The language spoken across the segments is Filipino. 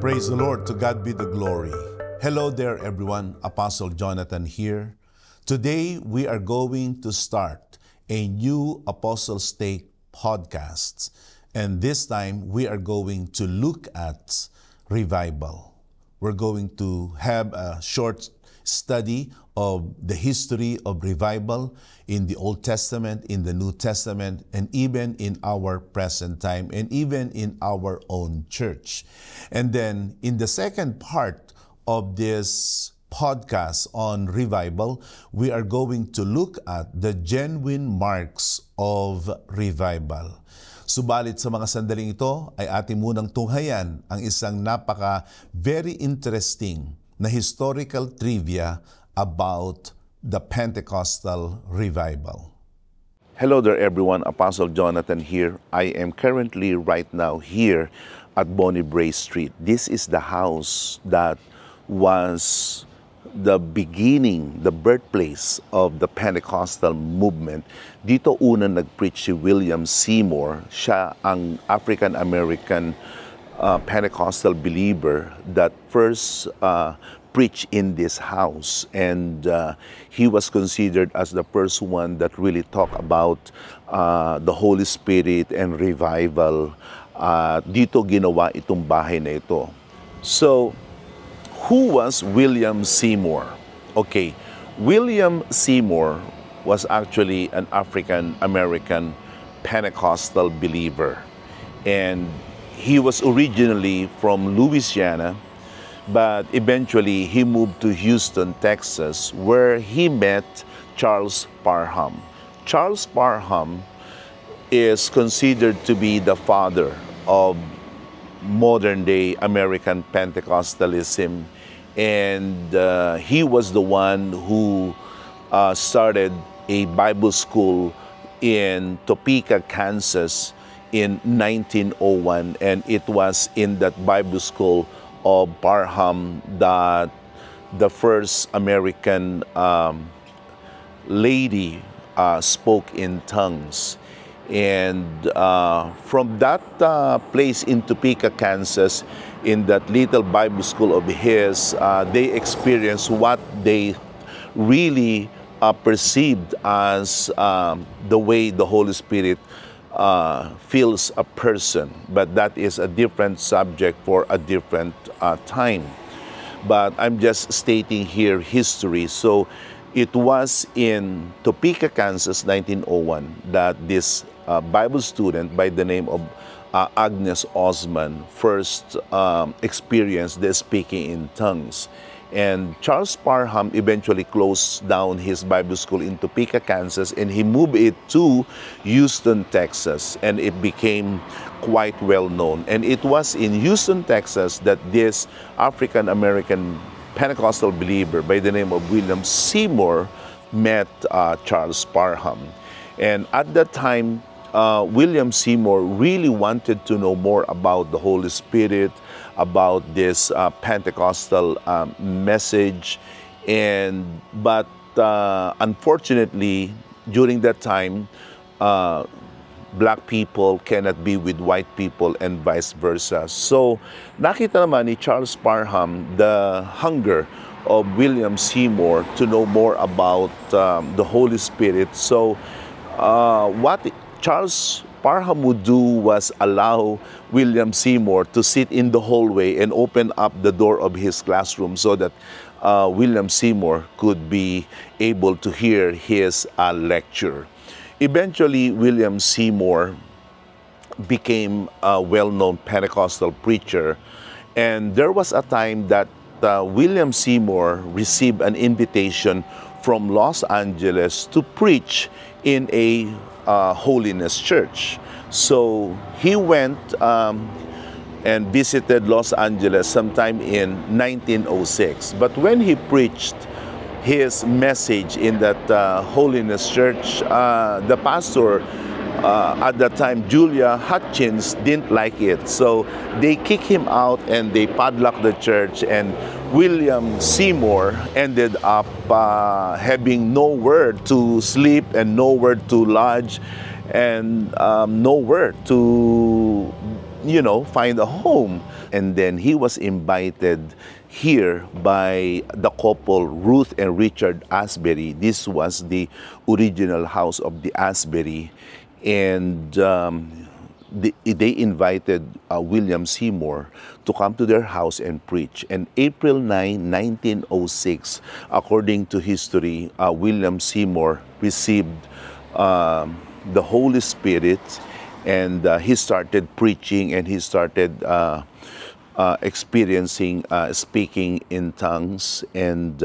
Praise the Lord. To God be the glory. Hello there, everyone. Apostle Jonathan here. Today, we are going to start a new Apostles Take podcast. And this time, we are going to look at revival. We're going to have a short study of the history of revival in the Old Testament, in the New Testament, and even in our present time, and even in our own church. And then in the second part of this podcast on revival, we are going to look at the genuine marks of revival. Subalit sa mga sandaling ito ay ating munang tunghayan ang isang very interesting na historical trivia about the Pentecostal revival. Hello there everyone, Apostle Jonathan here. I am currently right now here at Bonnie Brae Street. This is the house that was the beginning, the birthplace of the Pentecostal movement. Dito una nag-preach si William Seymour. Siya ang African-American Pentecostal believer that first preached in this house, and he was considered as the first one that really talked about the Holy Spirit and revival. Dito ginawa itong bahay na ito. So, who was William Seymour? Okay, William Seymour was actually an African-American Pentecostal believer, and he was originally from Louisiana, but eventually he moved to Houston, Texas, where he met Charles Parham. Charles Parham is considered to be the father of modern-day American Pentecostalism, and he was the one who started a Bible school in Topeka, Kansas in 1901, and it was in that Bible school of Parham that the first American lady spoke in tongues. And from that place in Topeka, Kansas, in that little Bible school of his, they experienced what they really perceived as the way the Holy Spirit fills a person. But that is a different subject for a different time. But I'm just stating here history. So it was in Topeka, Kansas, 1901, that this Bible student by the name of Agnes Osman first experienced the speaking in tongues. And Charles Parham eventually closed down his Bible school in Topeka, Kansas, and he moved it to Houston, Texas, and it became quite well known. And it was in Houston, Texas, that this African-American Pentecostal believer by the name of William Seymour met Charles Parham. And at that time, William Seymour really wanted to know more about the Holy Spirit, about this Pentecostal message, but unfortunately, during that time, black people cannot be with white people and vice versa. So, nakita naman ni Charles Parham the hunger of William Seymour to know more about the Holy Spirit. So, what Charles Parham would do was allow William Seymour to sit in the hallway and open up the door of his classroom so that William Seymour could be able to hear his lecture. Eventually, William Seymour became a well-known Pentecostal preacher, and there was a time that William Seymour received an invitation from Los Angeles to preach in a holiness church. So he went and visited Los Angeles sometime in 1906. But when he preached his message in that holiness church, the pastor at that time, Julia Hutchins, didn't like it. So they kicked him out and they padlocked the church, and William Seymour ended up having nowhere to sleep and nowhere to lodge. and nowhere to, find a home. And then he was invited here by the couple Ruth and Richard Asbury. This was the original house of the Asbury, and they invited William Seymour to come to their house and preach. And April 9, 1906, according to history, William Seymour received the Holy Spirit, and he started preaching, and he started experiencing speaking in tongues. And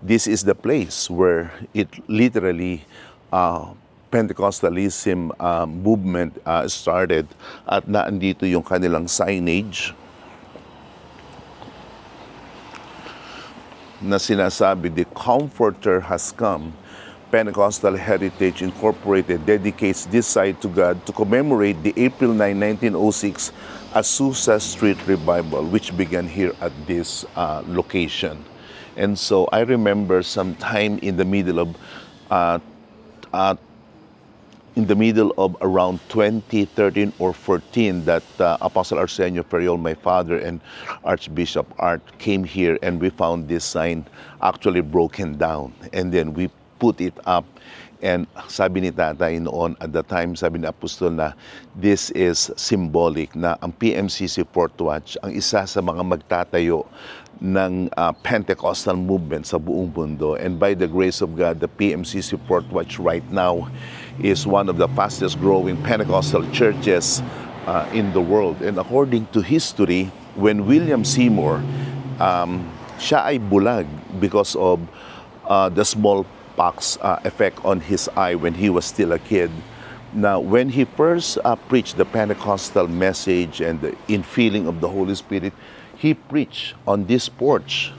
this is the place where it literally Pentecostalism movement started, at naandito yung kanilang signage na sinasabi, "The Comforter has come. Pentecostal Heritage Incorporated dedicates this site to God to commemorate the April 9, 1906 Azusa Street Revival, which began here at this location." And so I remember sometime in the middle of around 2013 or 14 that Apostle Arsenio Ferriol, my father, and Archbishop Art came here, and we found this sign actually broken down. And then we put it up, and sabi ni tatay noon at the time, sabi ni Apostol, na this is symbolic na ang PMCC Fort Watch ang isa sa mga magtatayo ng Pentecostal movement sa buong mundo. And by the grace of God, the PMCC Fort Watch right now is one of the fastest growing Pentecostal churches in the world. And according to history, when William Seymour, siya ay bulag because of the smallpox effect on his eye when he was still a kid. Now, when he first preached the Pentecostal message and the infilling of the Holy Spirit, he preached on this porch.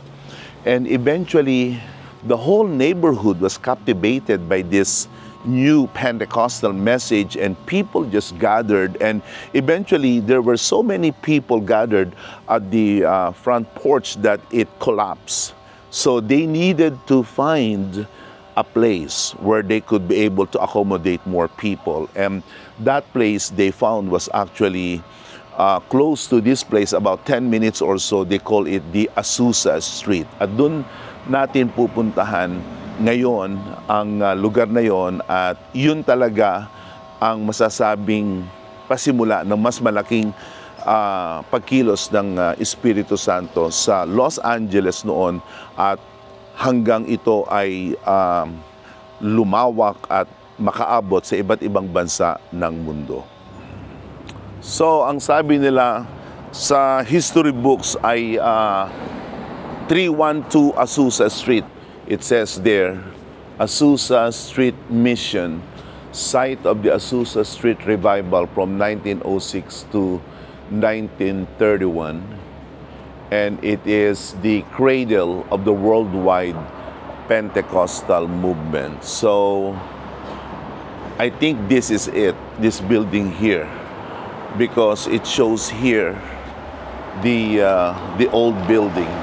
And eventually, the whole neighborhood was captivated by this new Pentecostal message, and people just gathered, and eventually there were so many people gathered at the front porch that it collapsed. So they needed to find a place where they could be able to accommodate more people, and that place they found was actually close to this place, about 10 minutes or so. They call it the Azusa Street, at dun natin pupuntahan ngayon ang lugar na yon, at yun talaga ang masasabing pasimula ng mas malaking pagkilos ng Espiritu Santo sa Los Angeles noon, at hanggang ito ay lumawak at makaabot sa iba't ibang bansa ng mundo. So, ang sabi nila sa history books ay 312 Azusa Street. It says there, Azusa Street Mission, site of the Azusa Street Revival from 1906 to 1931. And it is the cradle of the worldwide Pentecostal movement. So, I think this is it, this building here, because it shows here the old building.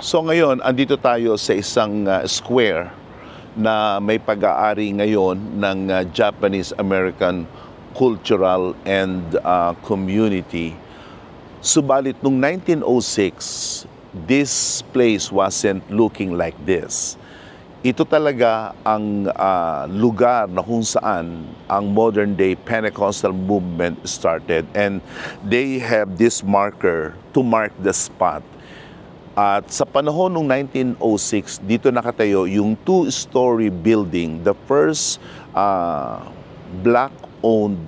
So ngayon, andito tayo sa isang square na may pag-aari ngayon ng Japanese-American Cultural and Community. Subalit noong 1906, this place wasn't looking like this. Ito talaga ang lugar na kung saan ang modern-day Pentecostal movement started, and they have this marker to mark the spot. At sa panahon ng 1906, dito nakatayo yung two-story building, the first Black-owned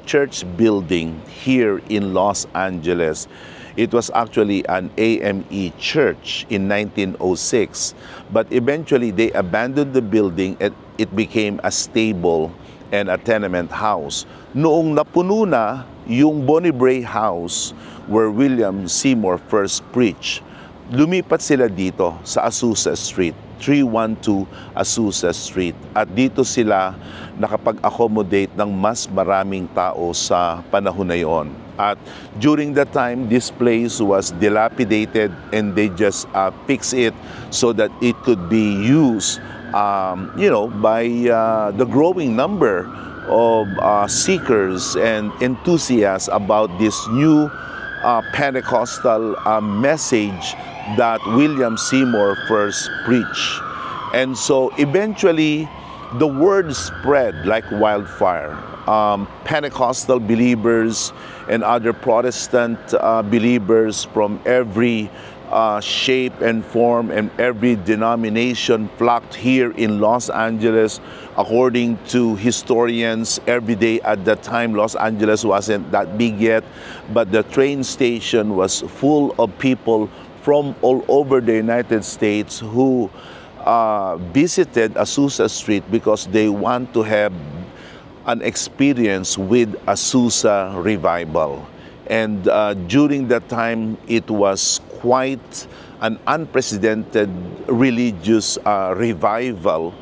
church building here in Los Angeles. It was actually an AME church in 1906, but eventually they abandoned the building and it became a stable and a tenement house. Noong napuno na yung Bonnie Brae House where William Seymour first preached, lumipat sila dito sa Azusa Street, 312 Azusa Street. At dito sila nakapag-accommodate ng mas maraming tao sa panahon na yon. At during that time, this place was dilapidated, and they just fixed it so that it could be used by the growing number of seekers and enthusiasts about this new Pentecostal message that William Seymour first preached. And so eventually, the word spread like wildfire. Pentecostal believers and other Protestant believers from every shape and form and every denomination flocked here in Los Angeles. According to historians, every day at that time, Los Angeles wasn't that big yet, but the train station was full of people from all over the United States who visited Azusa Street because they want to have an experience with Azusa revival. And during that time, it was quite an unprecedented religious revival,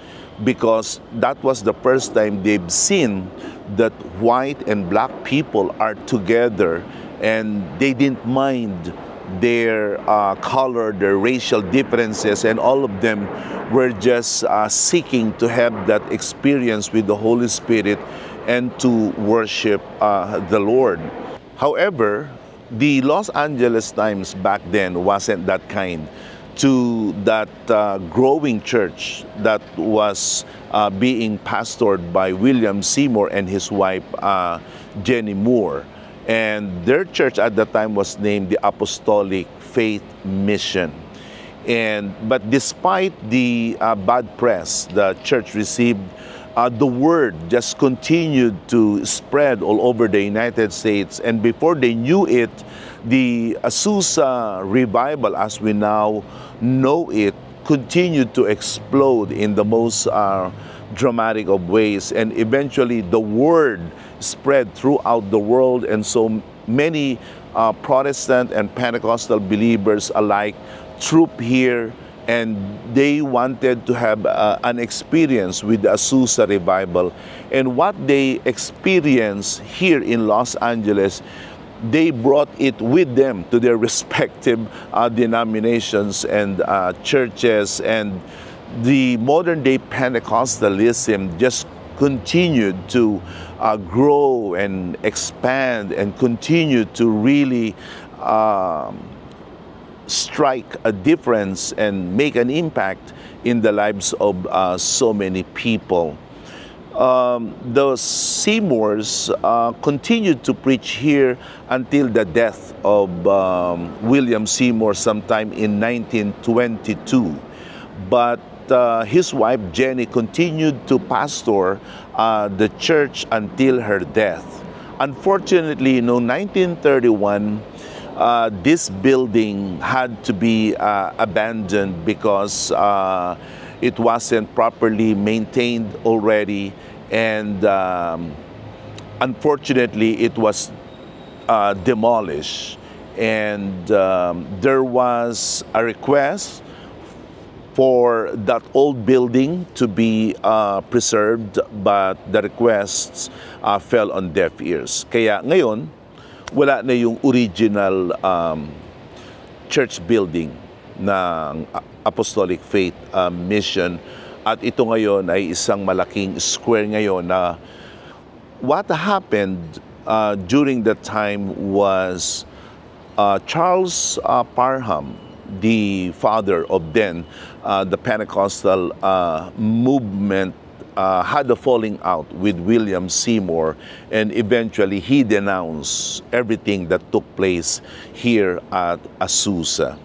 because that was the first time they've seen that white and black people are together, and they didn't mind their color, their racial differences, and all of them were just seeking to have that experience with the Holy Spirit and to worship the Lord. However, the Los Angeles Times back then wasn't that kind to that growing church that was being pastored by William Seymour and his wife, Jenny Moore. And their church at that time was named the Apostolic Faith Mission. But despite the bad press the church received, the word just continued to spread all over the United States. And before they knew it, the Azusa revival, as we now know it, continued to explode in the most dramatic of ways. And eventually the word spread throughout the world, and so many Protestant and Pentecostal believers alike trooped here, and they wanted to have an experience with the Azusa revival. And what they experienced here in Los Angeles, they brought it with them to their respective denominations and churches, and the modern day Pentecostalism just continued to grow and expand and continue to really strike a difference and make an impact in the lives of so many people. The Seymours continued to preach here until the death of William Seymour sometime in 1922. But his wife Jenny continued to pastor the church until her death. Unfortunately, in 1931, this building had to be abandoned because it wasn't properly maintained already, and unfortunately it was demolished. And there was a request for that old building to be preserved, but the requests fell on deaf ears. Kaya ngayon, wala na yung original church building ng Apostolic Faith Mission. At ito ngayon ay isang malaking square ngayon na what happened during that time was Charles Parham, the father of then the Pentecostal movement, had a falling out with William Seymour, and eventually he denounced everything that took place here at Azusa.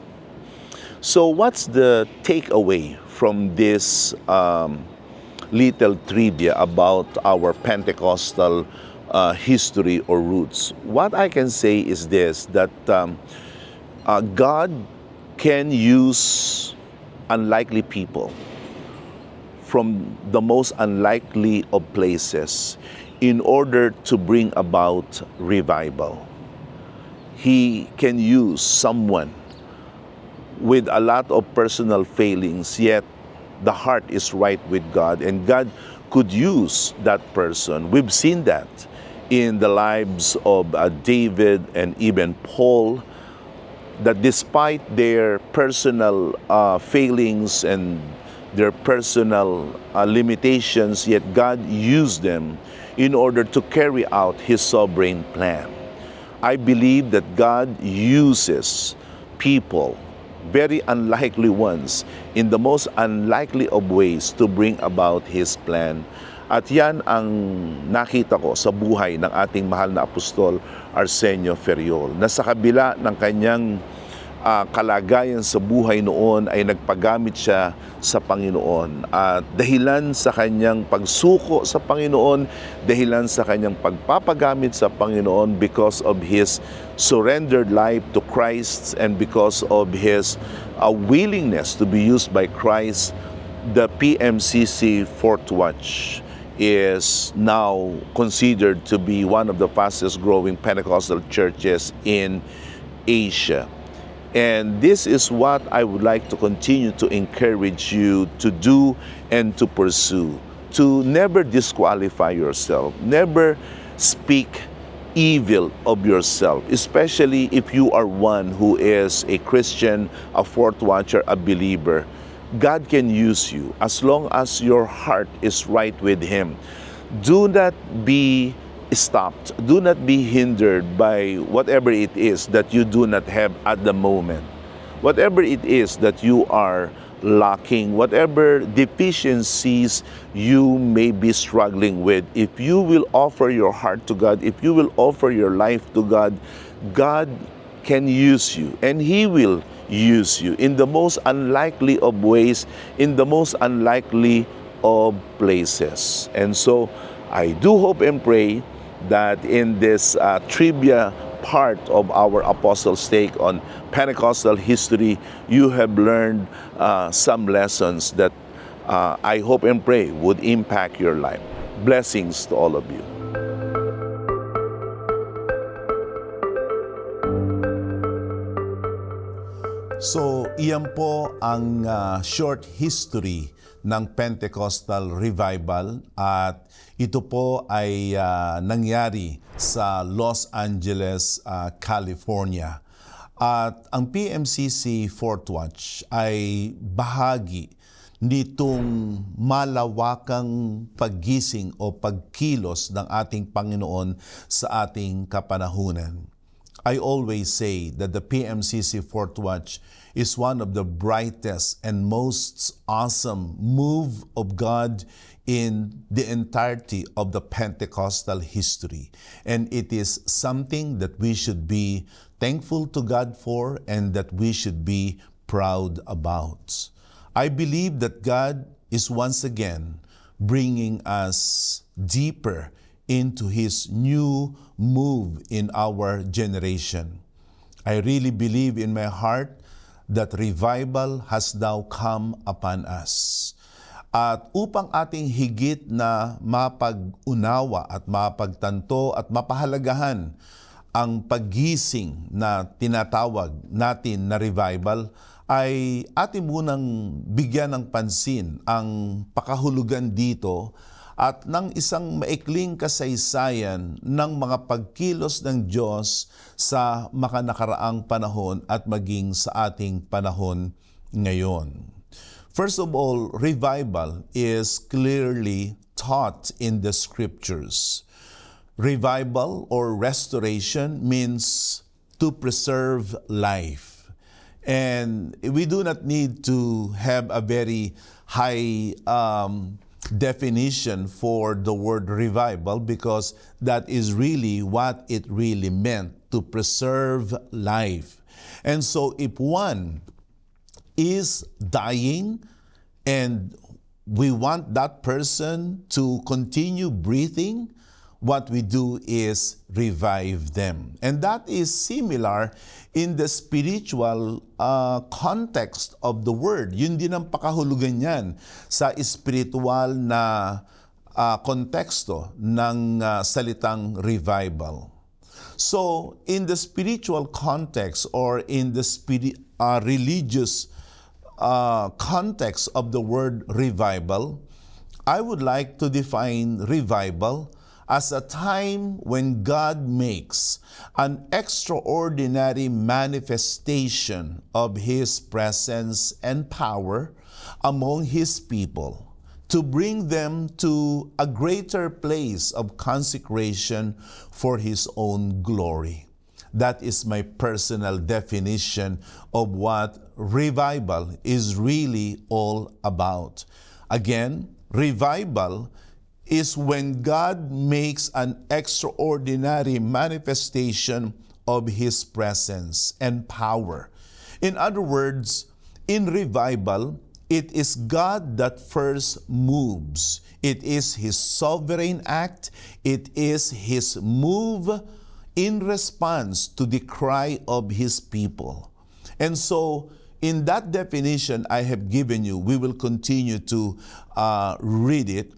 So what's the takeaway from this little trivia about our Pentecostal history or roots? What I can say is this, that God can use unlikely people from the most unlikely of places in order to bring about revival. He can use someone with a lot of personal failings, yet the heart is right with God, and God could use that person. We've seen that in the lives of David and even Paul, that despite their personal failings and their personal limitations, yet God used them in order to carry out His sovereign plan. I believe that God uses people, very unlikely ones, in the most unlikely of ways to bring about His plan. At yan ang nakita ko sa buhay ng ating mahal na apostol Arsenio Ferriol, na sa kabila ng kanyang kalagayan sa buhay noon ay nagpagamit siya sa Panginoon. At dahilan sa kanyang pagsuko sa Panginoon, dahilan sa kanyang pagpapagamit sa Panginoon, because of his surrendered life to Christ and because of his willingness to be used by Christ, the PMCC Fourth Watch is now considered to be one of the fastest growing Pentecostal churches in Asia. And this is what I would like to continue to encourage you to do and to pursue. To never disqualify yourself, never speak evil of yourself, especially if you are one who is a Christian, a fourth watcher, a believer. God can use you as long as your heart is right with Him. Do not be stopped. Do not be hindered by whatever it is that you do not have at the moment. Whatever it is that you are lacking, whatever deficiencies you may be struggling with, if you will offer your heart to God, if you will offer your life to God, God can use you, and He will use you in the most unlikely of ways, in the most unlikely of places. And so I do hope and pray that in this trivia part of our Apostles' Take on Pentecostal history, you have learned some lessons that I hope and pray would impact your life. Blessings to all of you. So, iyan po ang short history ng Pentecostal Revival, at ito po ay nangyari sa Los Angeles, California. At ang PMCC Fourth Watch ay bahagi nitong malawakang paggising o pagkilos ng ating Panginoon sa ating kapanahunan. I always say that the PMCC Fourth Watch is one of the brightest and most awesome move of God in the entirety of the Pentecostal history. And it is something that we should be thankful to God for and that we should be proud about. I believe that God is once again bringing us deeper into His new move in our generation. I really believe in my heart that revival has now come upon us. At upang ating higit na mapag-unawa at mapagtanto at mapahalagahan ang paggising na tinatawag natin na revival, ay atin munang bigyan ng pansin ang pakahulugan dito at ng isang maikling kasaysayan ng mga pagkilos ng Diyos sa makanakaraang panahon at maging sa ating panahon ngayon. First of all, revival is clearly taught in the Scriptures. Revival or restoration means to preserve life. And we do not need to have a very high definition for the word revival, because that is really what it really meant, to preserve life. And so if one is dying and we want that person to continue breathing, what we do is revive them. And that is similar in the spiritual context of the word. Yun din ang pakahulugan yan sa spiritual na konteksto ng salitang revival. So, in the spiritual context or in the religious context of the word revival, I would like to define revival as a time when God makes an extraordinary manifestation of His presence and power among His people, to bring them to a greater place of consecration for His own glory. That is my personal definition of what revival is really all about. Again, revival is when God makes an extraordinary manifestation of His presence and power. In other words, in revival, it is God that first moves. It is His sovereign act. It is His move in response to the cry of His people. And so, in that definition I have given you, we will continue to read it.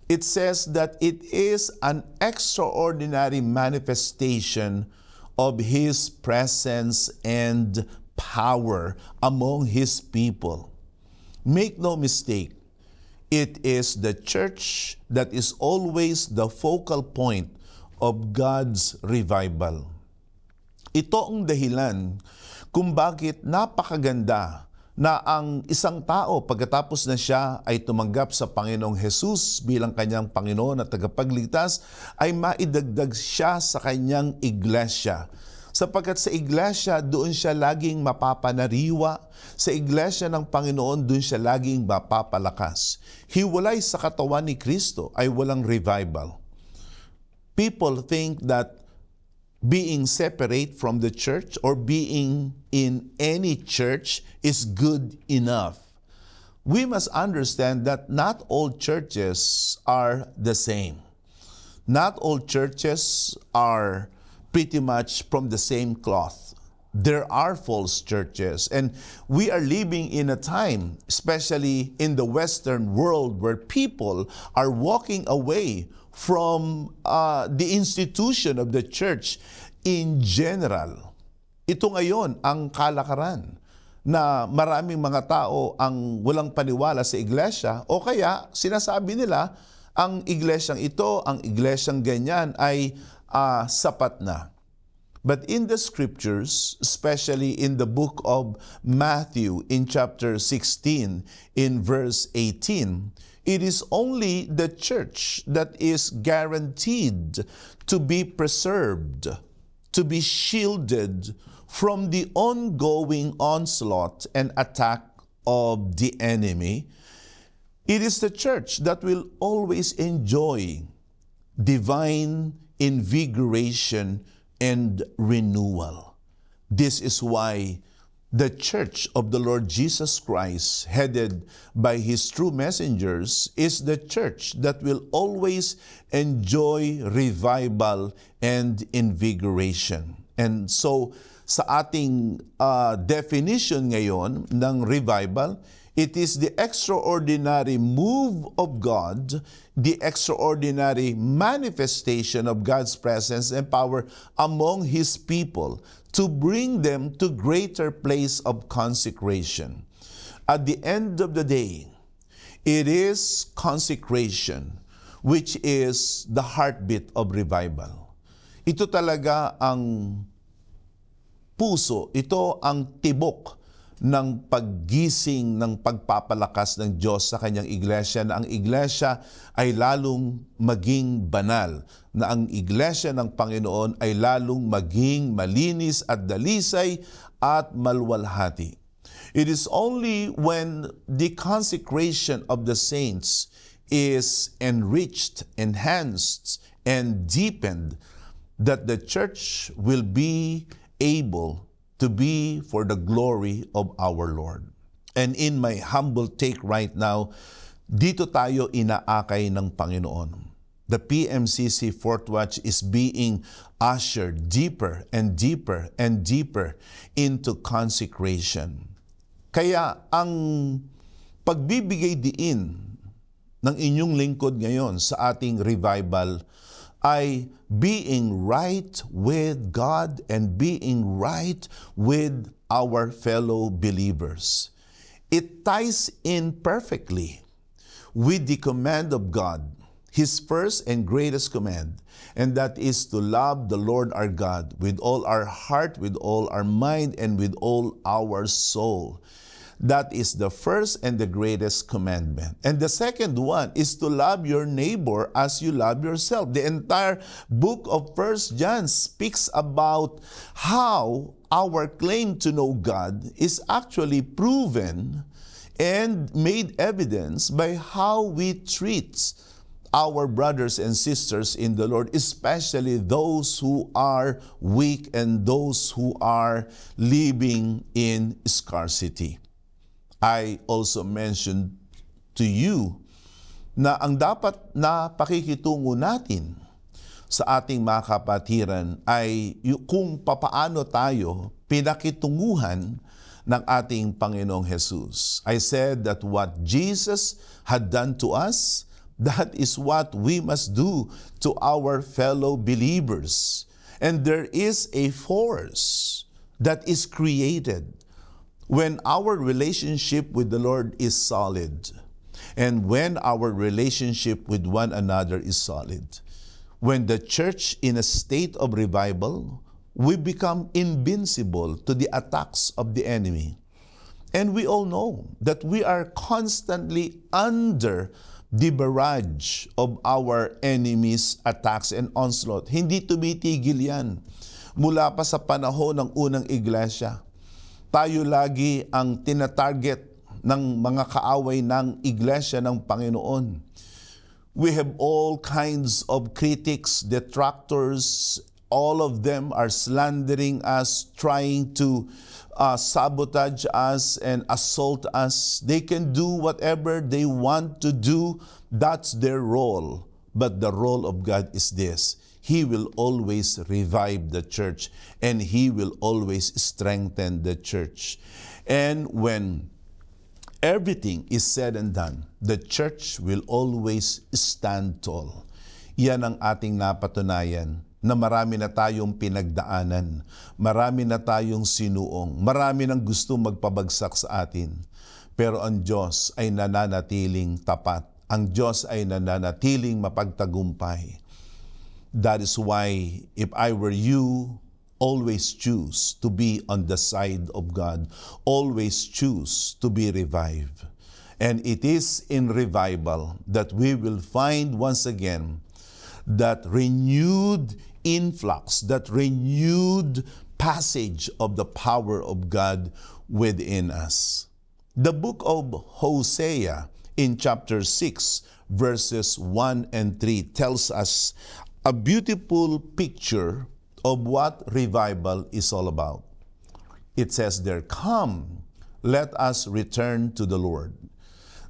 It says that it is an extraordinary manifestation of His presence and power among His people. Make no mistake, it is the church that is always the focal point of God's revival. Ito ang dahilan kung bakit napakaganda na ang isang tao pagkatapos na siya ay tumanggap sa Panginoong Hesus bilang kanyang Panginoon at tagapagligtas, ay maidagdag siya sa kanyang iglesia. Sapagkat sa iglesia, doon siya laging mapapanariwa. Sa iglesia ng Panginoon, doon siya laging mapapalakas. Hiwalay sa katawan ni Kristo ay walang revival. People think that being separate from the church or being in any church is good enough. We must understand that not all churches are the same. Not all churches are pretty much from the same cloth. There are false churches, and we are living in a time, especially in the Western world, where people are walking away from the institution of the church in general. Ito ngayon ang kalakaran na maraming mga tao ang walang paniwala sa iglesia, o kaya sinasabi nila ang iglesyang ito, ang iglesyang ganyan ay sapat na. But in the scriptures, especially in the book of Matthew in chapter 16, in verse 18, it is only the church that is guaranteed to be preserved, to be shielded from the ongoing onslaught and attack of the enemy. It is the church that will always enjoy divine invigoration and renewal. This is why the church of the Lord Jesus Christ, headed by His true messengers, is the church that will always enjoy revival and invigoration. And so, sa ating definition ngayon ng revival, it is the extraordinary move of God, the extraordinary manifestation of God's presence and power among His people to bring them to greater place of consecration. At the end of the day, it is consecration which is the heartbeat of revival. Ito talaga ang puso, ito ang tibok ng paggising, ng pagpapalakas ng Diyos sa kanyang iglesia, na ang iglesia ay lalong maging banal, na ang iglesia ng Panginoon ay lalong maging malinis at dalisay at malwalhati. It is only when the consecration of the saints is enriched, enhanced, and deepened that the church will be able to be for the glory of our Lord. And in my humble take right now, dito tayo inaakay ng Panginoon. The PMCC Fourth Watch is being ushered deeper and deeper and deeper into consecration. Kaya ang pagbibigay diin ng inyong lingkod ngayon sa ating revival ay being right with God and being right with our fellow believers. It ties in perfectly with the command of God, His first and greatest command, and that is to love the Lord our God with all our heart, with all our mind, and with all our soul. That is the first and the greatest commandment. And the second one is to love your neighbor as you love yourself. The entire book of 1 John speaks about how our claim to know God is actually proven and made evidence by how we treat our brothers and sisters in the Lord, especially those who are weak and those who are living in scarcity. I also mentioned to you na ang dapat na pakikitungo natin sa ating mga kapatiran ay kung papaano tayo pinakitunguhan ng ating Panginoong Jesus. I said that what Jesus had done to us, that is what we must do to our fellow believers. And there is a force that is created when our relationship with the Lord is solid, and when our relationship with one another is solid. When the church in a state of revival, we become invincible to the attacks of the enemy. And we all know that we are constantly under the barrage of our enemies' attacks and onslaught. Hindi tumitigil yan. Mula pa sa panahon ng unang iglesia, tayo lagi ang tinatarget ng mga kaaway ng iglesia ng Panginoon. We have all kinds of critics, detractors. All of them are slandering us, trying to sabotage us and assault us. They can do whatever they want to do. That's their role. But the role of God is this: He will always revive the church, and He will always strengthen the church. And when everything is said and done, the church will always stand tall. Yan ang ating napatunayan, na marami na tayong pinagdaanan, marami na tayong sinuong, marami nang gusto magpabagsak sa atin. Pero ang Diyos ay nananatiling tapat. Ang Diyos ay nananatiling mapagtagumpay. That is why, if I were you, always choose to be on the side of God. Always choose to be revived. And it is in revival that we will find once again that renewed influx, that renewed passage of the power of God within us. The book of Hosea in chapter 6, verses 1 and 3 tells us a beautiful picture of what revival is all about. It says there, "Come, let us return to the Lord."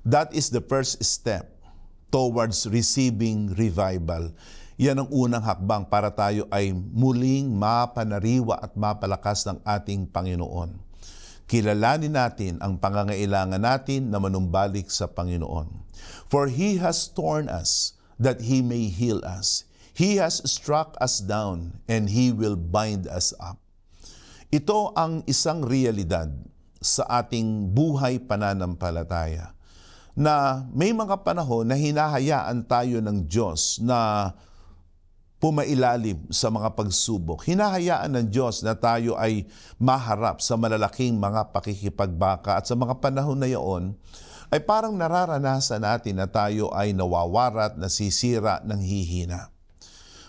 That is the first step towards receiving revival. Yan ang unang hakbang para tayo ay muling mapanariwa at mapalakas ng ating Panginoon. Kilalanin natin ang pangangailangan natin na manumbalik sa Panginoon. For He has torn us that He may heal us. He has struck us down and He will bind us up. Ito ang isang realidad sa ating buhay pananampalataya, na may mga panahon na hinahayaan tayo ng Diyos na pumailalim sa mga pagsubok. Hinahayaan ng Diyos na tayo ay maharap sa malalaking mga pakikipagbaka, at sa mga panahon na iyon ay parang nararanasan natin na tayo ay nawawarat, nasisira, ng hihina.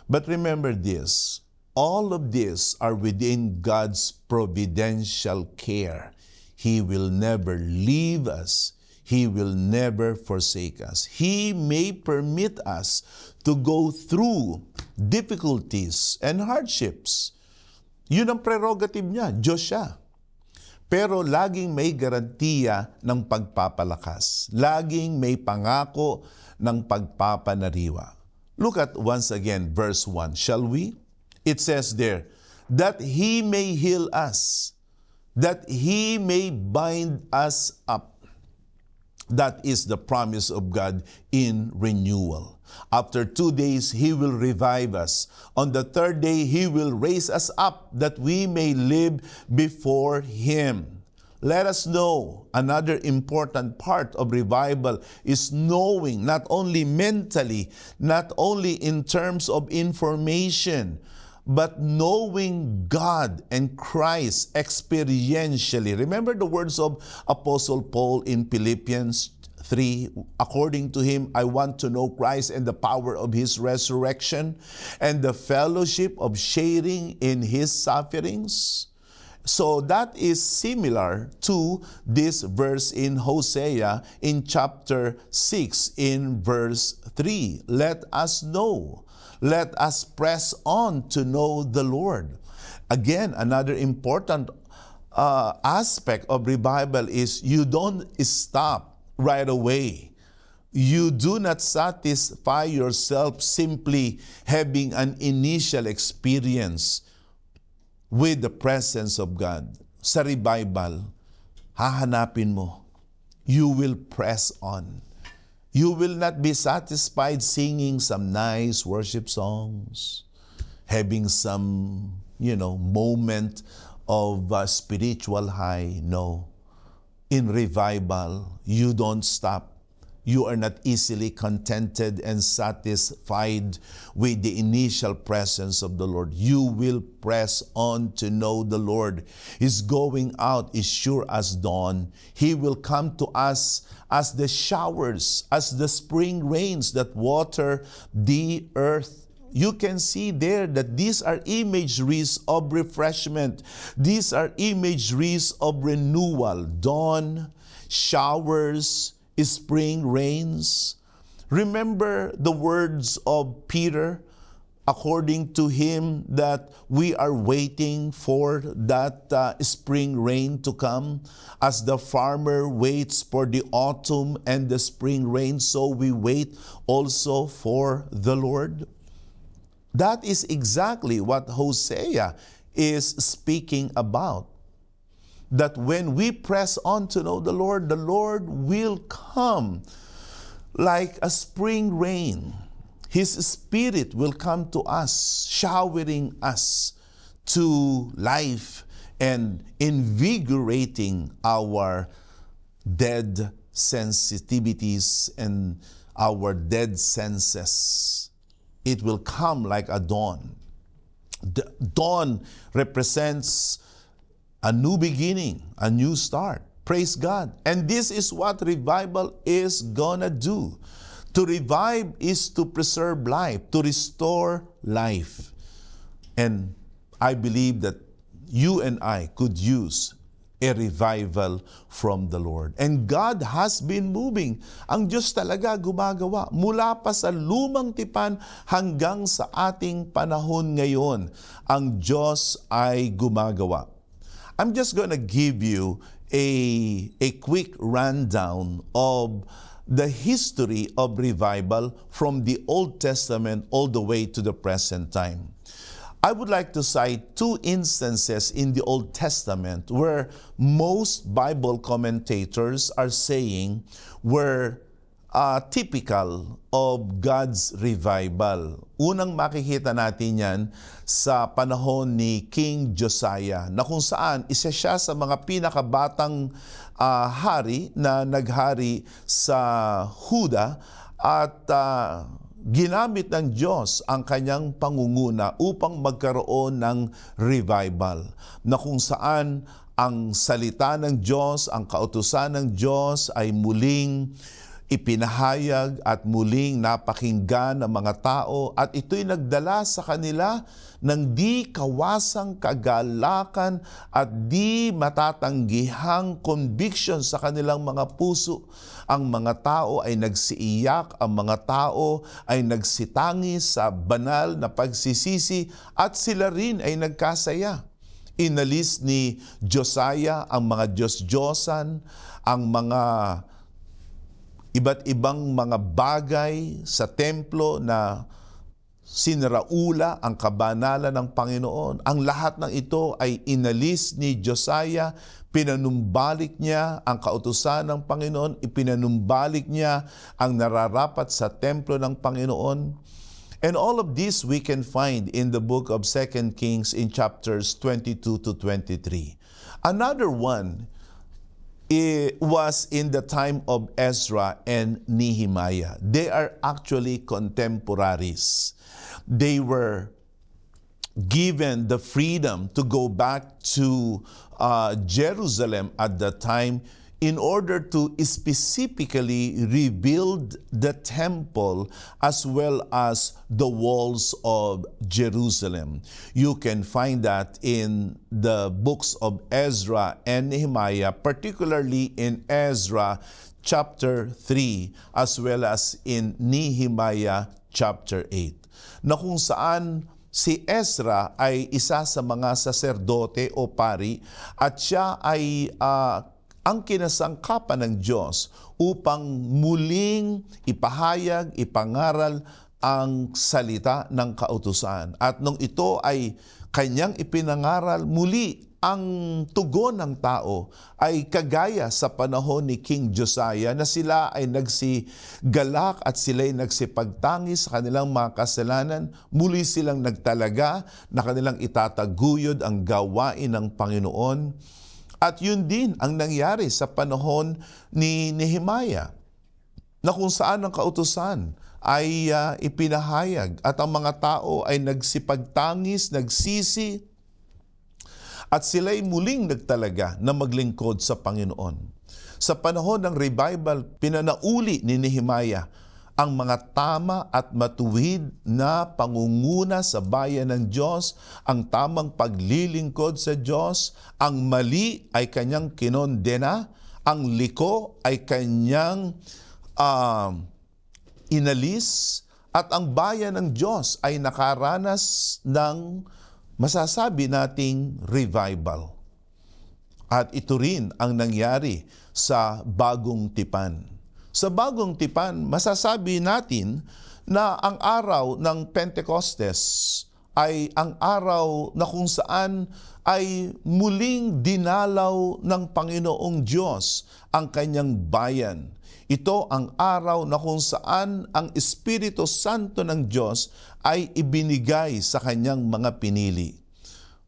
But remember this, all of these are within God's providential care. He will never leave us. He will never forsake us. He may permit us to go through difficulties and hardships. Yun ang prerogative niya, Diyos siya. Pero laging may garantiya ng pagpapalakas. Laging may pangako ng pagpapanariwa. Look at once again verse 1, shall we? It says there, that He may heal us, that He may bind us up. That is the promise of God in renewal. After 2 days, He will revive us. On the third day, He will raise us up that we may live before Him. Let us know, another important part of revival is knowing, not only mentally, not only in terms of information, but knowing God and Christ experientially. Remember the words of Apostle Paul in Philippians 3, according to him, I want to know Christ and the power of his resurrection and the fellowship of sharing in his sufferings. So that is similar to this verse in Hosea in chapter 6 in verse 3. Let us know. Let us press on to know the Lord. Again, another important aspect of revival is you don't stop right away. You do not satisfy yourself simply having an initial experience with the presence of God. Sa revival, hahanapin mo. You will press on. You will not be satisfied singing some nice worship songs, having some, moment of spiritual high. No. In revival, you don't stop. You are not easily contented and satisfied with the initial presence of the Lord. You will press on to know the Lord. His going out is sure as dawn. He will come to us as the showers, as the spring rains that water the earth. You can see there that these are imageries of refreshment. These are imageries of renewal. Dawn, showers, spring rains. Remember the words of Peter, according to him, that we are waiting for that spring rain to come. As the farmer waits for the autumn and the spring rain, so we wait also for the Lord. That is exactly what Hosea is speaking about. That when we press on to know the Lord will come like a spring rain. His Spirit will come to us, showering us to life and invigorating our dead sensitivities and our dead senses. It will come like a dawn. The dawn represents a new beginning, a new start. Praise God. And this is what revival is gonna do. To revive is to preserve life, to restore life. And I believe that you and I could use a revival from the Lord. And God has been moving. Ang Diyos talaga gumagawa. Mula pa sa lumang tipan hanggang sa ating panahon ngayon, ang Diyos ay gumagawa. I'm just going to give you a quick rundown of the history of revival from the Old Testament all the way to the present time. I would like to cite two instances in the Old Testament where most Bible commentators are saying were typical of God's revival. Unang makikita natin yan sa panahon ni King Josiah, na kung saan isa siya sa mga pinakabatang hari na naghari sa Huda at ginamit ng Diyos ang kanyang pangunguna upang magkaroon ng revival, na kung saan ang salita ng Diyos, ang kautusan ng Diyos ay muling ipinahayag at muling napakinggan ng mga tao, at ito'y nagdala sa kanila ng di kawasang kagalakan at di matatanggihang conviction sa kanilang mga puso. Ang mga tao ay nagsiiyak, ang mga tao ay nagsitangi sa banal na pagsisisi, at sila rin ay nagkasaya. Inalis ni Josiah ang mga Diyos-Diyosan, ang mga iba't ibang mga bagay sa templo na sinaraula ang kabanalan ng Panginoon. Ang lahat ng ito ay inalis ni Josiah, pinanumbalik niya ang kautusan ng Panginoon, ipinanumbalik niya ang nararapat sa templo ng Panginoon. And all of this we can find in the book of 2 Kings in chapters 22 to 23. Another one it was in the time of Ezra and Nehemiah. They are actually contemporaries. They were given the freedom to go back to Jerusalem at that time in order to specifically rebuild the temple as well as the walls of Jerusalem. You can find that in the books of Ezra and Nehemiah, particularly in Ezra chapter 3 as well as in Nehemiah chapter 8, na kung saan si Ezra ay isa sa mga saserdote o pari at siya ay ang kinasangkapan ng Diyos upang muling ipahayag, ipangaral ang salita ng kautusan. At nung ito ay kanyang ipinangaral, muli ang tugon ng tao ay kagaya sa panahon ni King Josiah na sila ay nagsigalak at sila ay nagsipagtangis sa kanilang mga kasalanan. Muli silang nagtalaga na kanilang itataguyod ang gawain ng Panginoon. At yun din ang nangyari sa panahon ni Nehemiah, na kung saan ang kautusan ay ipinahayag at ang mga tao ay nagsipagtangis, nagsisi, at sila'y muling nagtalaga na maglingkod sa Panginoon. Sa panahon ng revival, pinanauli ni Nehemiah ang mga tama at matuwid na pangunguna sa bayan ng Diyos, ang tamang paglilingkod sa Diyos, ang mali ay kanyang kinondena, ang liko ay kanyang inalis, at ang bayan ng Diyos ay nakaranas ng masasabi nating revival. At ito rin ang nangyari sa Bagong Tipan. Sa Bagong Tipan, masasabi natin na ang araw ng Pentecostes ay ang araw na kung saan ay muling dinalaw ng Panginoong Diyos ang kanyang bayan. Ito ang araw na kung saan ang Espiritu Santo ng Diyos ay ibinigay sa kanyang mga pinili.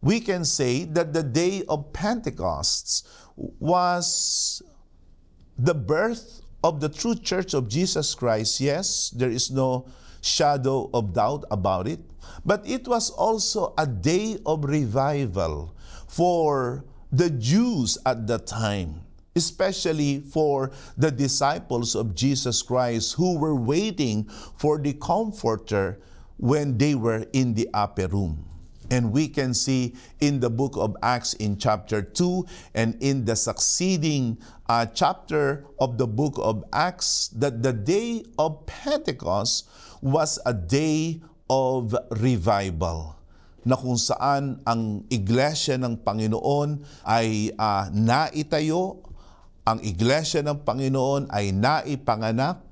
We can say that the day of Pentecost was the birth of the true church of Jesus Christ. Yes, there is no shadow of doubt about it. But it was also a day of revival for the Jews at that time, especially for the disciples of Jesus Christ who were waiting for the Comforter when they were in the upper room. And we can see in the book of Acts in chapter 2 and in the succeeding chapter of the book of Acts that the day of Pentecost was a day of revival, na kung saan ang iglesia ng Panginoon ay naitayo, ang iglesia ng Panginoon ay naipanganak,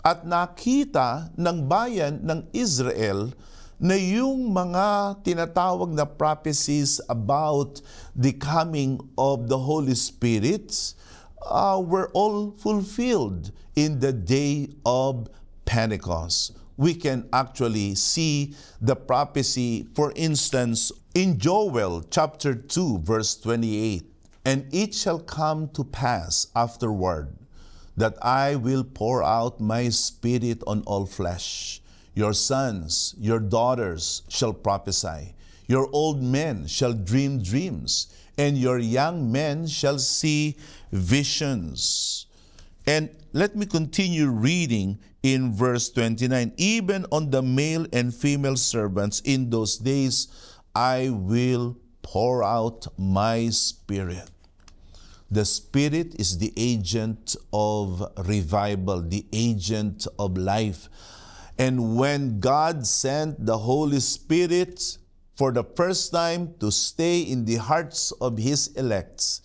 at nakita ng bayan ng Israel na yung mga tinatawag na prophecies about the coming of the Holy Spirit were all fulfilled in the day of Pentecost. We can actually see the prophecy, for instance, in Joel chapter 2, verse 28. And it shall come to pass afterward that I will pour out my spirit on all flesh. Your sons, your daughters shall prophesy. Your old men shall dream dreams, and your young men shall see visions. And let me continue reading in verse 29. Even on the male and female servants in those days, I will pour out my spirit. The Spirit is the agent of revival, the agent of life. And when God sent the Holy Spirit for the first time to stay in the hearts of His elects,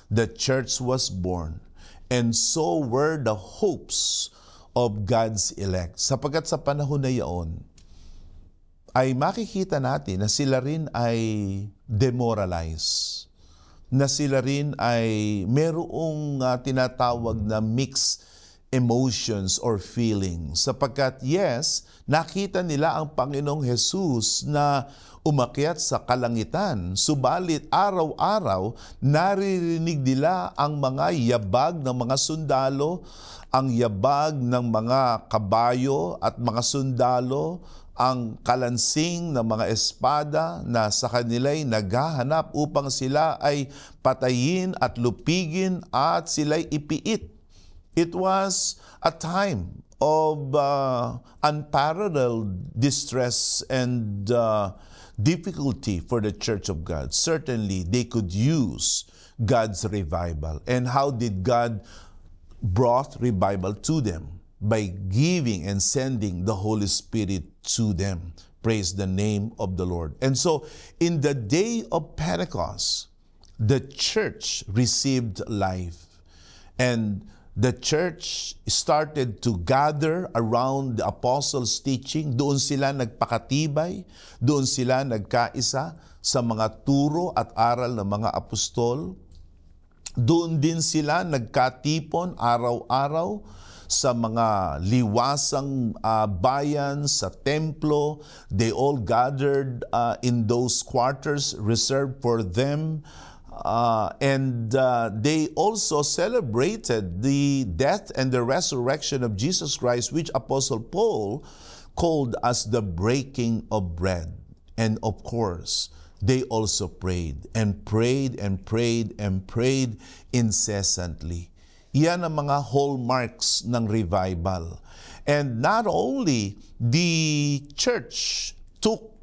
the church was born. And so were the hopes of God's elect. Sapagkat sa panahon na iyon, ay makikita natin na sila rin ay demoralized, na sila rin ay merong tinatawag na mixed emotions or feelings. Sapagkat yes, nakita nila ang Panginoong Jesus na umakyat sa kalangitan, subalit araw-araw naririnig nila ang mga yabag ng mga sundalo, ang yabag ng mga kabayo at mga sundalo, ang kalansing ng mga espada na sa kanila'y naghahanap upang sila ay patayin at lupigin at sila'y ipiit. It was a time of unparalleled distress and difficulty for the Church of God. Certainly, they could use God's revival. And how did God brought revival to them? By giving and sending the Holy Spirit to them. Praise the name of the Lord. And so, in the day of Pentecost, the church received life. And the church started to gather around the apostles' teaching. Doon sila nagpakatibay. Doon sila nagkaisa sa mga turo at aral ng mga apostol. Doon din sila nagkatipon araw-araw sa mga liwasang bayan, sa templo. They all gathered in those quarters reserved for them. And they also celebrated the death and the resurrection of Jesus Christ, which Apostle Paul called as the breaking of bread. And of course, they also prayed and prayed and prayed and prayed incessantly. Yan ang mga hallmarks ng revival. And not only the church took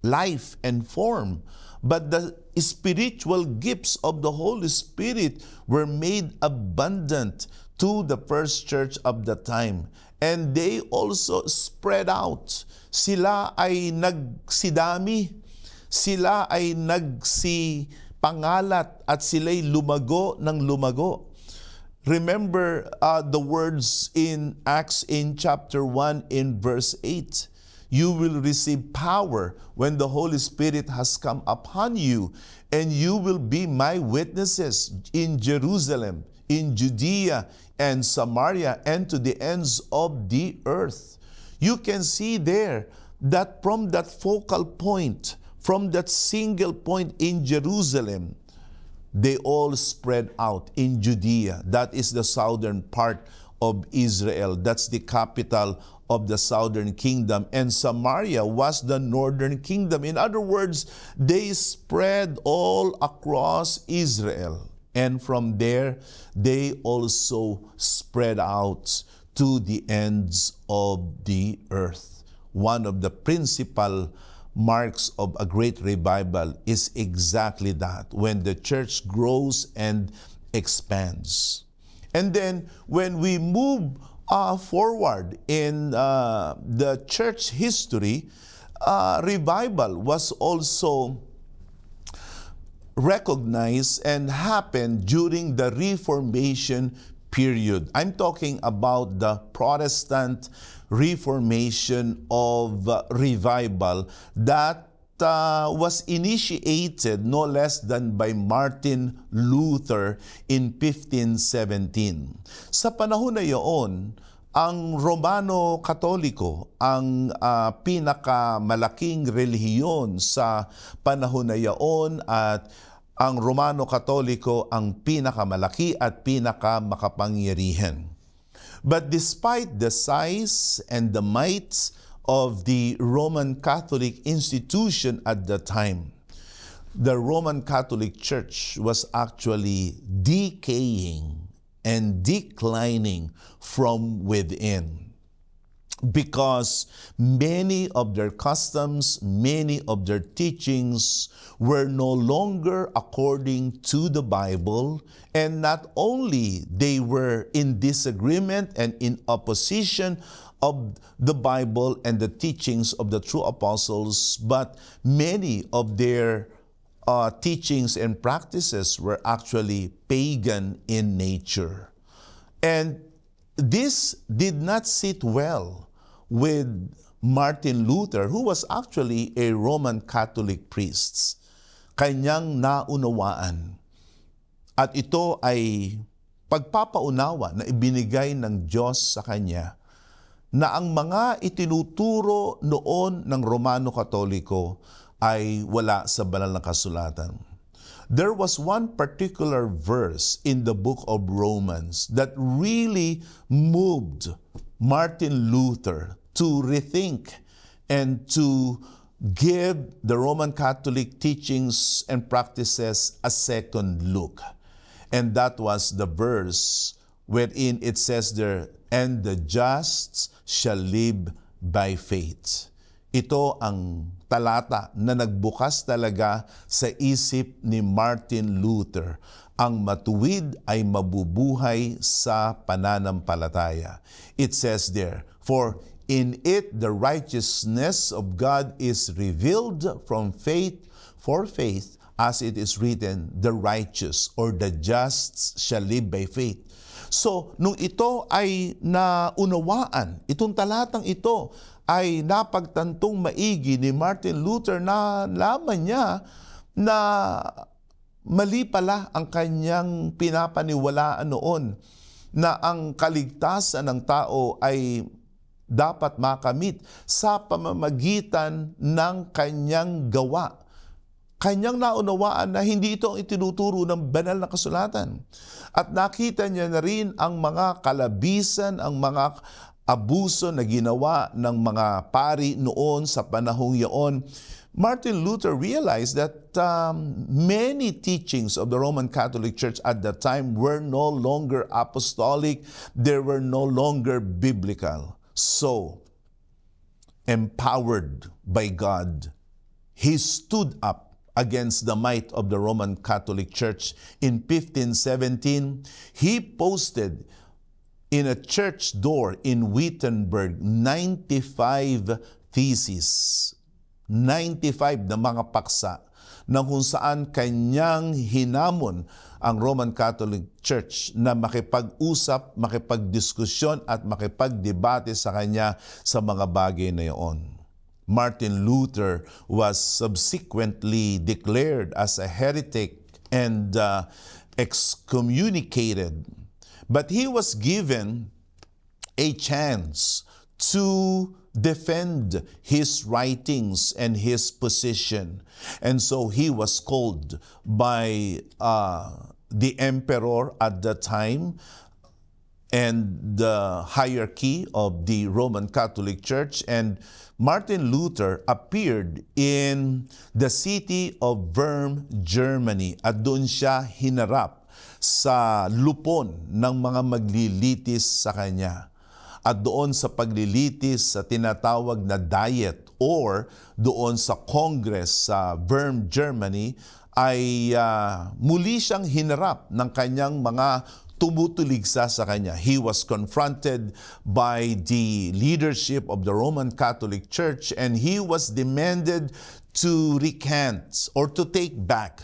life and form, but the spiritual gifts of the Holy Spirit were made abundant to the first church of the time. And they also spread out. Sila ay nagsidami. Sila ay nagsipangalat at sila'y lumago ng lumago. Remember the words in Acts in chapter 1 in verse 8. You will receive power when the Holy Spirit has come upon you, and you will be my witnesses in Jerusalem, in Judea and Samaria, and to the ends of the earth. You can see there that from that focal point, from that single point in Jerusalem, they all spread out in Judea. That is the southern part of Israel. That's the capital of the southern kingdom. And Samaria was the northern kingdom. In other words, they spread all across Israel. And from there, they also spread out to the ends of the earth. One of the principal marks of a great revival is exactly that, when the church grows and expands. And then when we move forward in the church history, revival was also recognized and happened during the Reformation period. I'm talking about the Protestant Reformation of revival that was initiated no less than by Martin Luther in 1517. Sa panahon na iyon, ang Romano Katoliko ang pinakamalaking relihiyon sa panahon na iyon, at ang Romano Katoliko ang pinakamalaki at pinakamakapangyarihan. But despite the size and the might of the Roman Catholic institution at the time, the Roman Catholic Church was actually decaying and declining from within, because many of their customs, many of their teachings were no longer according to the Bible. And not only they were in disagreement and in opposition of the Bible and the teachings of the true apostles, but many of their teachings and practices were actually pagan in nature. And this did not sit well with Martin Luther, who was actually a Roman Catholic priest. Kanyang naunawaan. At ito ay pagpapaunawa na ibinigay ng Diyos sa kanya, na ang mga itinuturo noon ng Romano Katoliko ay wala sa banal na kasulatan. There was one particular verse in the book of Romans that really moved Martin Luther to rethink and to give the Roman Catholic teachings and practices a second look. And that was the verse wherein it says there, "And the just shall live by faith." Ito ang talata na nagbukas talaga sa isip ni Martin Luther. Ang matuwid ay mabubuhay sa pananampalataya. It says there, "For in it the righteousness of God is revealed from faith for faith, as it is written, the righteous or the just shall live by faith." So, nung ito ay naunawaan, itong talatang ito ay napagtantong maigi ni Martin Luther, na laman niya na mali pala ang kanyang pinapaniwalaan noon, na ang kaligtasan ng tao ay dapat makamit sa pamamagitan ng kanyang gawa. Kanyang naunawaan na hindi ito ang itinuturo ng banal na kasulatan. At nakita niya na rin ang mga kalabisan, ang mga abuso na ginawa ng mga pari noon sa panahong yaon. Martin Luther realized that many teachings of the Roman Catholic Church at that time were no longer apostolic, they were no longer biblical. So, empowered by God, he stood up against the might of the Roman Catholic Church. In 1517, he posted in a church door in Wittenberg 95 theses, 95 na mga paksa na kung saan kanyang hinamon ang Roman Catholic Church na makipag-usap, makipagdiskusyon at makipagdebate sa kanya sa mga bagay na iyon. Martin Luther was subsequently declared as a heretic and excommunicated. But he was given a chance to defend his writings and his position. And so he was called by the emperor at the time and the hierarchy of the Roman Catholic Church. And Martin Luther appeared in the city of Worms, Germany, at doon siya hinarap sa lupon ng mga maglilitis sa kanya. At doon sa paglilitis sa tinatawag na Diet or doon sa Congress sa Worms, Germany, ay muli siyang hinarap ng kanyang mga tumutuligsa sa kanya. He was confronted by the leadership of the Roman Catholic Church, and he was demanded to recant or to take back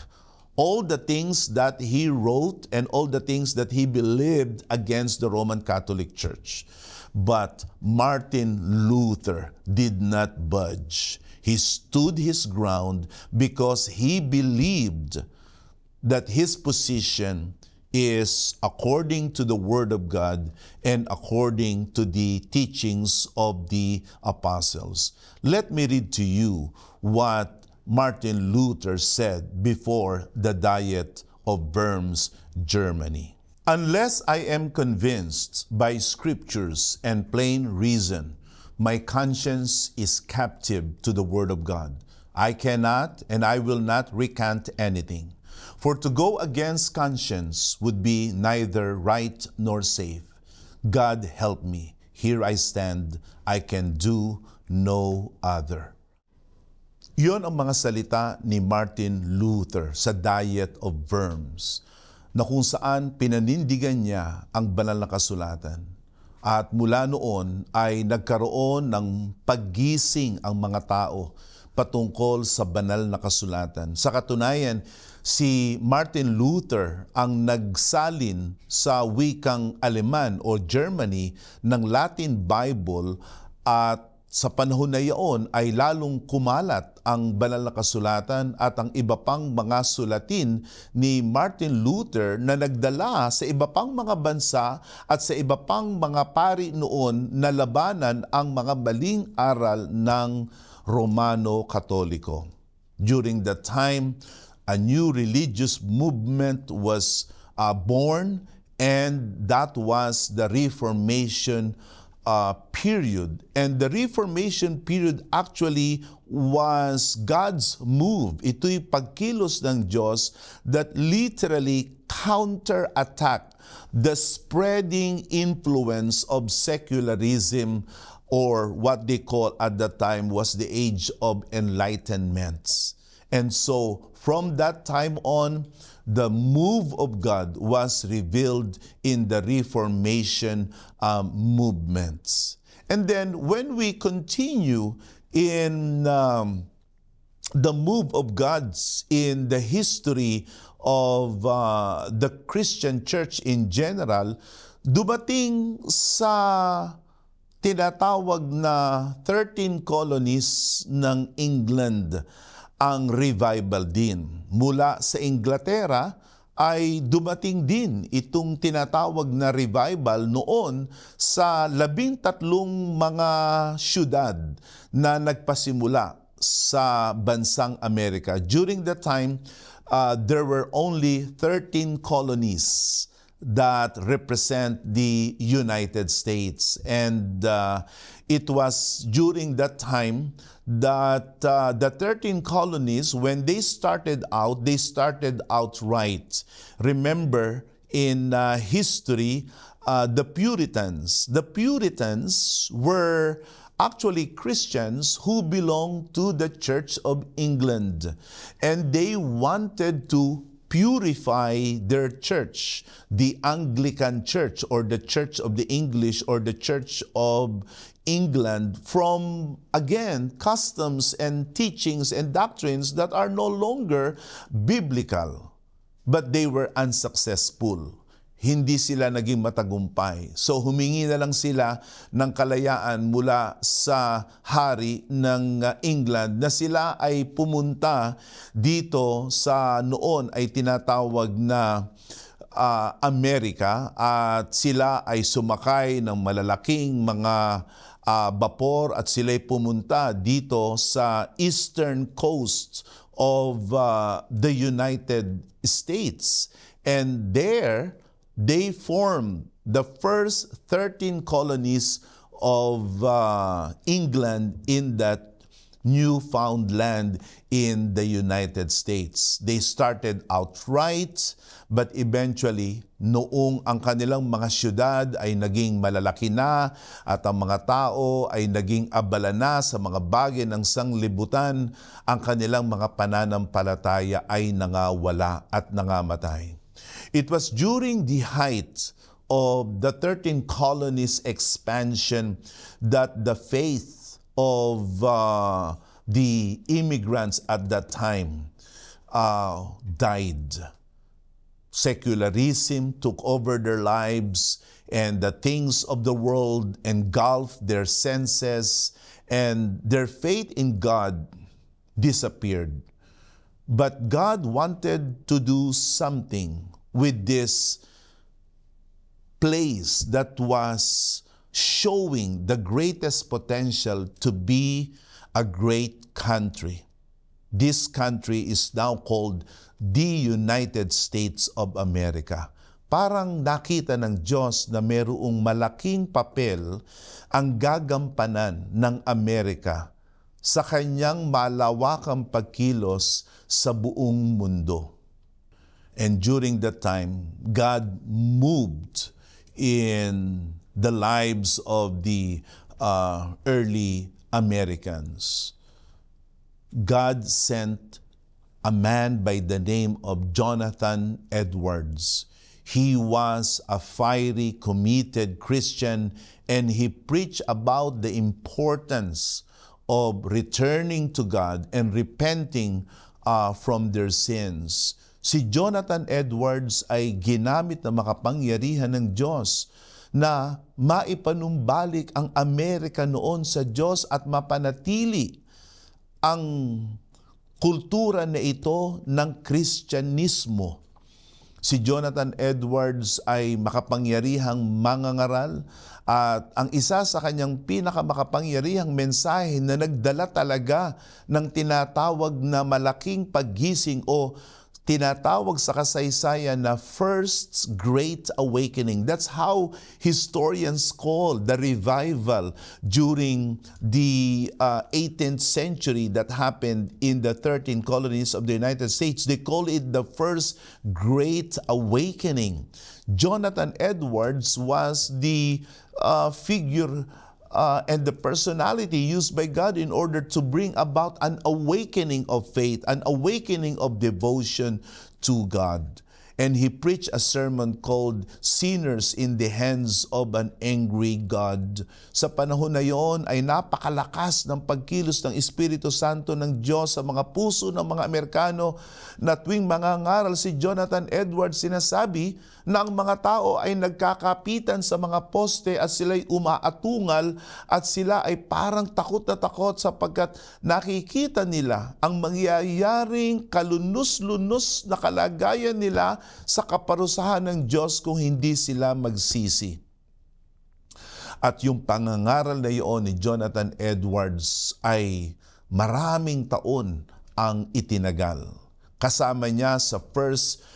all the things that he wrote and all the things that he believed against the Roman Catholic Church. But Martin Luther did not budge. He stood his ground because he believed that his position is according to the Word of God and according to the teachings of the apostles. Let me read to you what Martin Luther said before the Diet of Worms, Germany. "Unless I am convinced by scriptures and plain reason, my conscience is captive to the Word of God. I cannot and I will not recant anything. For to go against conscience would be neither right nor safe. God help me. Here I stand. I can do no other." Iyon ang mga salita ni Martin Luther sa Diet of Worms, na kung saan pinanindigan niya ang banal na kasulatan. At mula noon ay nagkaroon ng paggising ang mga tao patungkol sa banal na kasulatan. Sa katunayan, si Martin Luther ang nagsalin sa wikang Aleman o Germany ng Latin Bible, at sa panahon na iyon ay lalong kumalat ang banal na kasulatan at ang iba pang mga sulatin ni Martin Luther na nagdala sa iba pang mga bansa at sa iba pang mga pari noon na labanan ang mga maling aral ng Romano Katoliko. During that time, a new religious movement was born, and that was the Reformation period. And the Reformation period actually was God's move. Ito'y pagkilos ng Diyos that literally counterattack the spreading influence of secularism, or what they call at that time was the age of enlightenment. And so from that time on, the move of God was revealed in the Reformation movements. And then when we continue in the move of God's in the history of the Christian church in general, dumating sa tinatawag na 13 colonies ng England ang revival din. Mula sa Inglaterra ay dumating din itong tinatawag na revival noon sa 13 mga syudad na nagpasimula sa bansang Amerika. During that time, there were only 13 colonies that represent the United States. And it was during that time that the 13 colonies, when they started out right. Remember, in history, the Puritans were actually Christians who belonged to the Church of England. And they wanted to purify their church, the Anglican Church, or the Church of the English, or the Church of England, from, again, customs and teachings and doctrines that are no longer biblical. But they were unsuccessful. Hindi sila naging matagumpay. So humingi na lang sila ng kalayaan mula sa hari ng England na sila ay pumunta dito sa noon ay tinatawag na Amerika, at sila ay sumakay ng malalaking mga bapor at sila'y pumunta dito sa eastern coast of the United States. And there, they formed the first 13 colonies of England in that newfound land in the United States. They started outright, but eventually, noong ang kanilang mga syudad ay naging malalaki na at ang mga tao ay naging abala na sa mga bagay ng sanglibutan, ang kanilang mga pananampalataya ay nangawala at nangamatay. It was during the height of the 13 colonies expansion that the faith of the immigrants at that time died. Secularism took over their lives, and the things of the world engulfed their senses, and their faith in God disappeared. But God wanted to do something with this place that was showing the greatest potential to be a great country. This country is now called the United States of America. Parang nakita ng Diyos na mayroong malaking papel ang gagampanan ng Amerika sa kanyang malawakang pagkilos sa buong mundo. And during that time, God moved in the lives of the early Americans. God sent a man by the name of Jonathan Edwards. He was a fiery, committed Christian, and he preached about the importance of returning to God and repenting from their sins. Si Jonathan Edwards ay ginamit na makapangyarihan ng Diyos na maipanumbalik ang Amerika noon sa Diyos at mapanatili ang kultura na ito ng Kristyanismo. Si Jonathan Edwards ay makapangyarihang mangangaral, at ang isa sa kanyang pinakamakapangyarihang mensahe na nagdala talaga ng tinatawag na malaking paggising o tinatawag sa kasaysayan na First Great Awakening. That's how historians call the revival during the 18th century that happened in the 13 colonies of the United States. They call it the First Great Awakening. Jonathan Edwards was the figure and the personality used by God in order to bring about an awakening of faith, an awakening of devotion to God. And he preached a sermon called Sinners in the Hands of an Angry God. Sa panahon na yon ay napakalakas ng pagkilos ng Espiritu Santo ng Diyos sa mga puso ng mga Amerikano na tuwing mangangaral si Jonathan Edwards, sinasabi na ang mga tao ay nagkakapitan sa mga poste at sila'y umaatungal at sila ay parang takot na takot sapagkat nakikita nila ang mangyayaring kalunos-lunos na kalagayan nila sa kaparusahan ng Diyos kung hindi sila magsisi. At yung pangangaral na iyon ni Jonathan Edwards ay maraming taon ang itinagal. Kasama niya sa First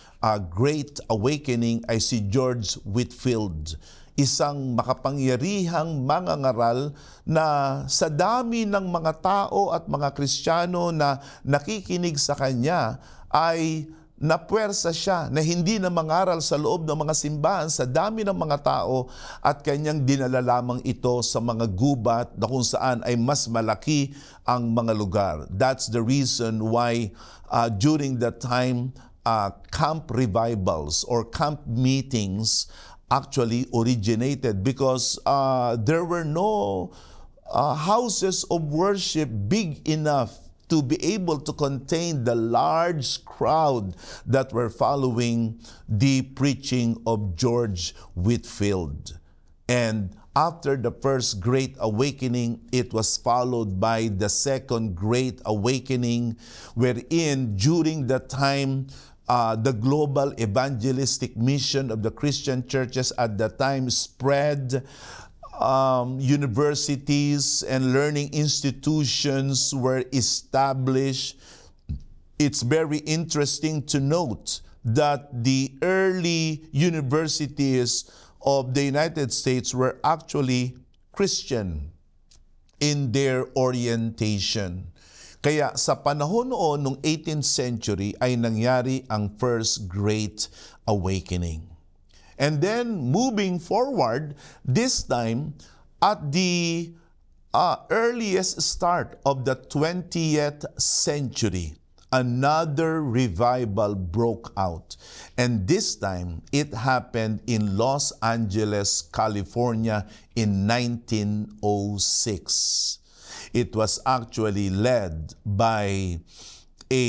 Great Awakening ay si George Whitefield, isang makapangyarihang mangangaral na sa dami ng mga tao at mga Kristiyano na nakikinig sa kanya ay napuwersa siya na hindi na mangaral sa loob ng mga simbahan sa dami ng mga tao at kanyang dinala lamang ito sa mga gubat na kung saan ay mas malaki ang mga lugar. That's the reason why during that time, camp revivals or camp meetings actually originated because there were no houses of worship big enough to be able to contain the large crowd that were following the preaching of George Whitefield. And after the First Great Awakening, it was followed by the Second Great Awakening, wherein during that time, the global evangelistic mission of the Christian churches at that time spread. Universities and learning institutions were established. It's very interesting to note that the early universities of the United States were actually Christian in their orientation. Kaya sa panahon noon, noong 18th century, ay nangyari ang First Great Awakening. And then moving forward, this time at the earliest start of the 20th century, another revival broke out. And this time, it happened in Los Angeles, California in 1906. It was actually led by a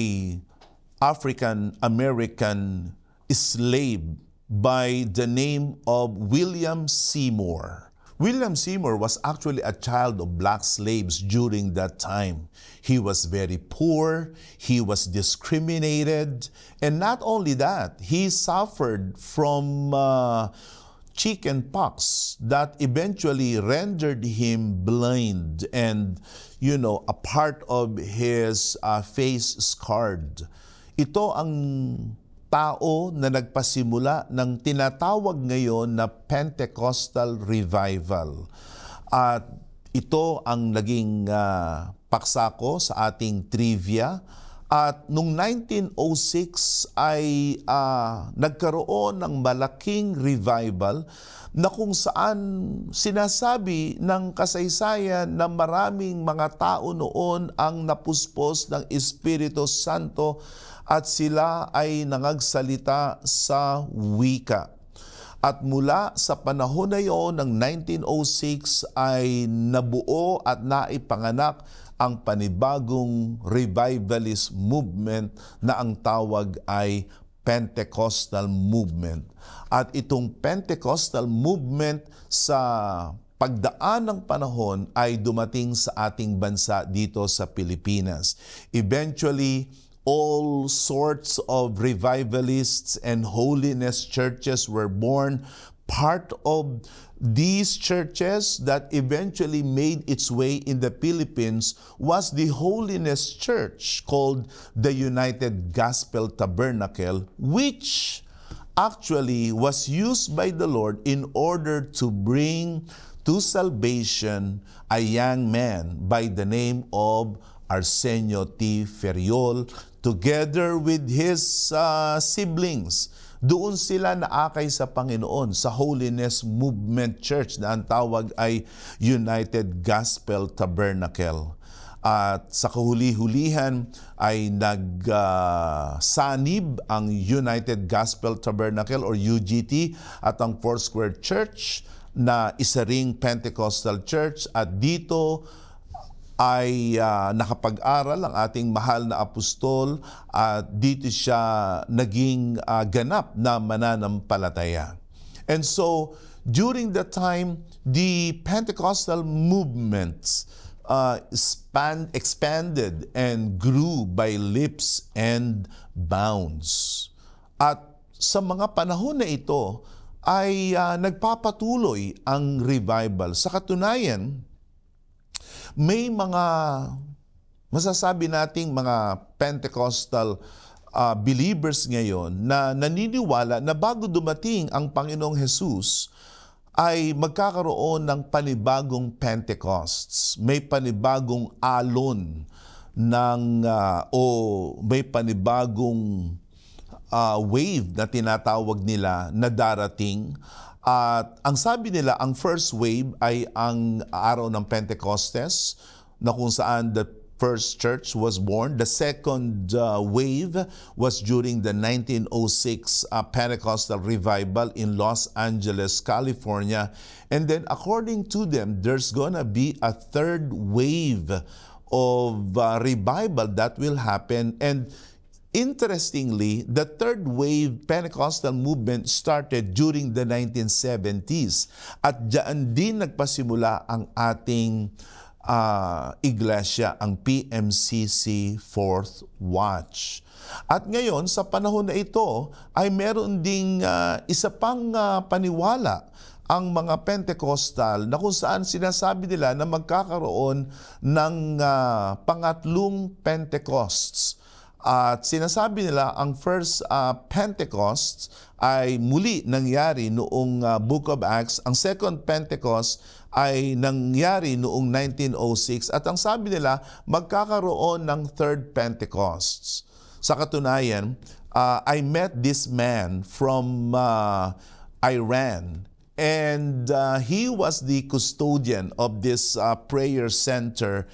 African-American slave by the name of William Seymour. William Seymour was actually a child of black slaves during that time. He was very poor, he was discriminated, and not only that, he suffered from chicken pox that eventually rendered him blind and, a part of his face scarred. Ito ang tao na nagpasimula ng tinatawag ngayon na Pentecostal Revival. At ito ang naging paksa ko sa ating trivia. At noong 1906 ay nagkaroon ng malaking revival na kung saan sinasabi ng kasaysayan na maraming mga tao noon ang napuspos ng Espiritu Santo at sila ay nangagsalita sa wika. At mula sa panahon na iyon ng 1906 ay nabuo at naipanganak ang panibagong revivalist movement na ang tawag ay Pentecostal movement. At itong Pentecostal movement sa pagdaan ng panahon ay dumating sa ating bansa dito sa Pilipinas. Eventually, all sorts of revivalists and holiness churches were born, part of these churches that eventually made its way in the Philippines was the Holiness Church called the United Gospel Tabernacle, which actually was used by the Lord in order to bring to salvation a young man by the name of Arsenio T. Ferriol together with his siblings. Doon sila naakay sa Panginoon sa Holiness Movement Church na ang tawag ay United Gospel Tabernacle. At sa kahuli-hulihan ay nagsanib ang United Gospel Tabernacle or UGT at ang Foursquare Church na isa ring Pentecostal Church, at dito ay nakapag-aral ang ating mahal na apostol at dito siya naging ganap na mananampalataya. And so, during that time, the Pentecostal movements expanded and grew by leaps and bounds. At sa mga panahon na ito ay nagpapatuloy ang revival. Sa katunayan, may mga masasabi nating mga Pentecostal believers ngayon na naniniwala na bago dumating ang Panginoong Jesus ay magkakaroon ng panibagong Pentecosts. May panibagong alon o may panibagong wave na tinatawag nila na darating. At ang sabi nila, ang first wave ay ang araw ng Pentecostes, na kung saan the first church was born. The second wave was during the 1906 Pentecostal revival in Los Angeles, California. And then according to them, there's gonna be a third wave of revival that will happen. And interestingly, the third wave Pentecostal movement started during the 1970s. At diyan din nagpasimula ang ating iglesia, ang PMCC Fourth Watch. At ngayon, sa panahon na ito, ay meron ding isa pang paniwala ang mga Pentecostal na kung saan sinasabi nila na magkakaroon ng pangatlong Pentecosts. At sinasabi nila ang first Pentecost ay muli nangyari noong Book of Acts. Ang second Pentecost ay nangyari noong 1906. At ang sabi nila, magkakaroon ng third Pentecost. Sa katunayan, I met this man from Iran. And he was the custodian of this prayer center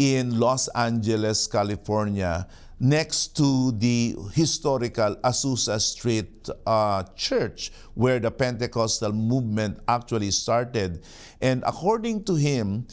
in Los Angeles, California, next to the historical Azusa Street Church, where the Pentecostal movement actually started. And according to him,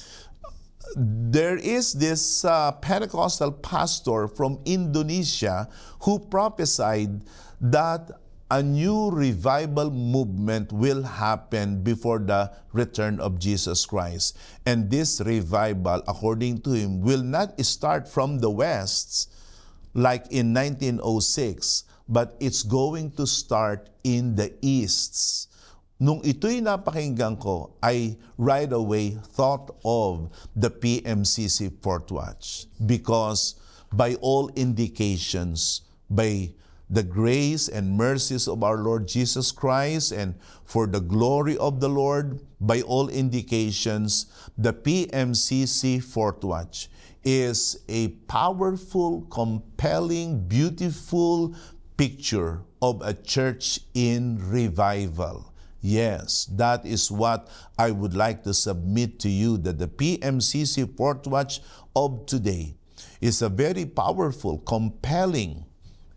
there is this Pentecostal pastor from Indonesia who prophesied that a new revival movement will happen before the return of Jesus Christ. And this revival, according to him, will not start from the West, like in 1906, but it's going to start in the East. Nung ito'y napakinggan ko, I right away thought of the PMCC Fourth Watch, because by all indications, by the grace and mercies of our Lord Jesus Christ and for the glory of the Lord, by all indications, the PMCC Fourth Watch is a powerful, compelling, beautiful picture of a church in revival. Yes, that is what I would like to submit to you, that the PMCC Fourth Watch of today is a very powerful, compelling,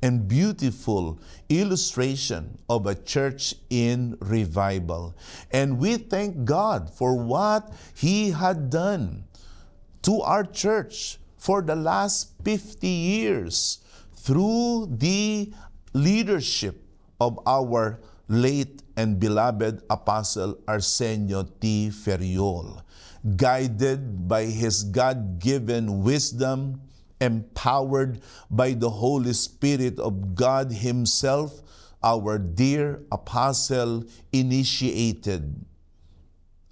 and beautiful illustration of a church in revival. And we thank God for what He had done to our church for the last 50 years through the leadership of our late and beloved Apostle Arsenio T. Ferriol, guided by his God-given wisdom, empowered by the Holy Spirit of God Himself, our dear apostle initiated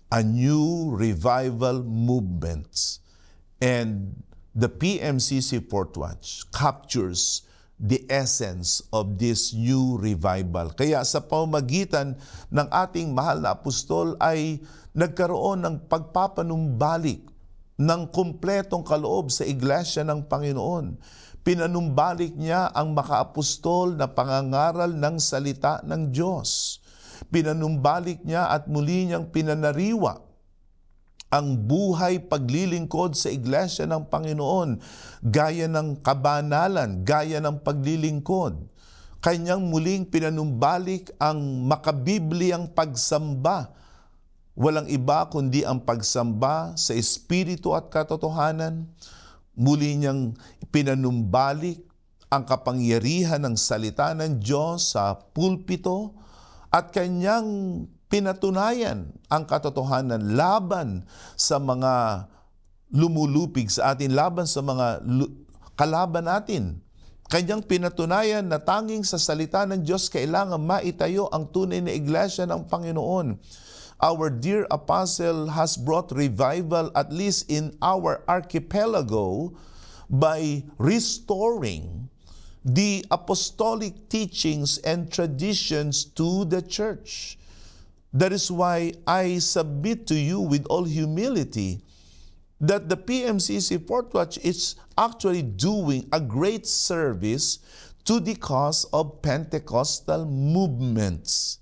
a new revival movement, and the PMCC Fourth Watch captures the essence of this new revival. Kaya sa pamamagitan ng ating mahal na apostol ay nagkaroon ng pagpapanumbalik ng kumpletong kaloob sa iglesia ng Panginoon. Pinanumbalik niya ang makaapostol na pangangaral ng salita ng Diyos. Pinanumbalik niya at muli niyang pinanariwa ang buhay paglilingkod sa iglesia ng Panginoon, gaya ng kabanalan, gaya ng paglilingkod. Kanyang muling pinanumbalik ang makabibliyang pagsamba. Walang iba kundi ang pagsamba sa espiritu at katotohanan. Muli niyang pinanumbalik ang kapangyarihan ng salita ng Diyos sa pulpito at kanyang pinatunayan ang katotohanan laban sa mga lumulupig sa atin, laban sa mga kalaban natin. Kanyang pinatunayan na tanging sa salita ng Diyos kailangan maitayo ang tunay na iglesia ng Panginoon. Our dear apostle has brought revival, at least in our archipelago, by restoring the apostolic teachings and traditions to the church. That is why I submit to you with all humility that the PMCC Fourth Watch is actually doing a great service to the cause of Pentecostal movements.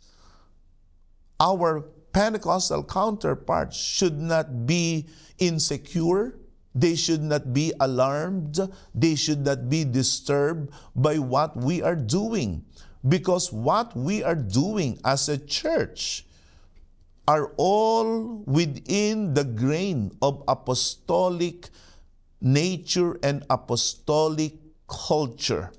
Our Pentecostal counterparts should not be insecure. They should not be alarmed. They should not be disturbed by what we are doing. Because what we are doing as a church are all within the grain of apostolic nature and apostolic culture.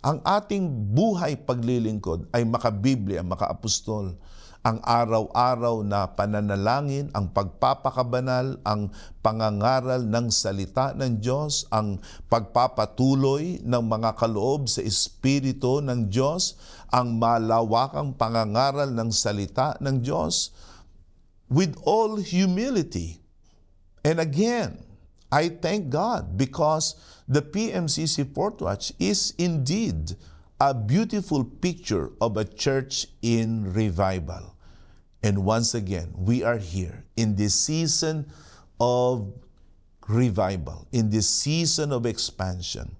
Ang ating buhay paglilingkod ay makabiblia, makaapostol. Ang araw-araw na pananalangin, ang pagpapakabanal, ang pangangaral ng salita ng Diyos, ang pagpapatuloy ng mga kaloob sa Espiritu ng Diyos, ang malawakang pangangaral ng salita ng Diyos, with all humility. And again, I thank God because the PMCC Fourth Watch is indeed a beautiful picture of a church in revival. And once again, we are here in this season of revival, in this season of expansion.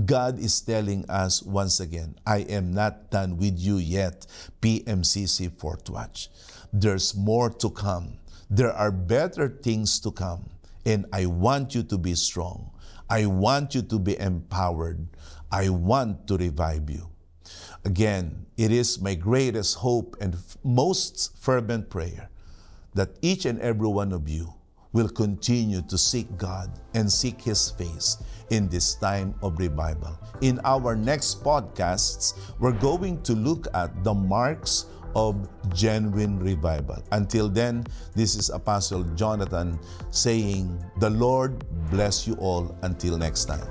God is telling us once again, I am not done with you yet, PMCC Fourth Watch. There's more to come. There are better things to come. And I want you to be strong. I want you to be empowered. I want to revive you. Again, it is my greatest hope and most fervent prayer that each and every one of you will continue to seek God and seek His face in this time of revival. In our next podcasts, we're going to look at the marks of genuine revival. Until then, this is Apostle Jonathan saying, the Lord bless you all until next time.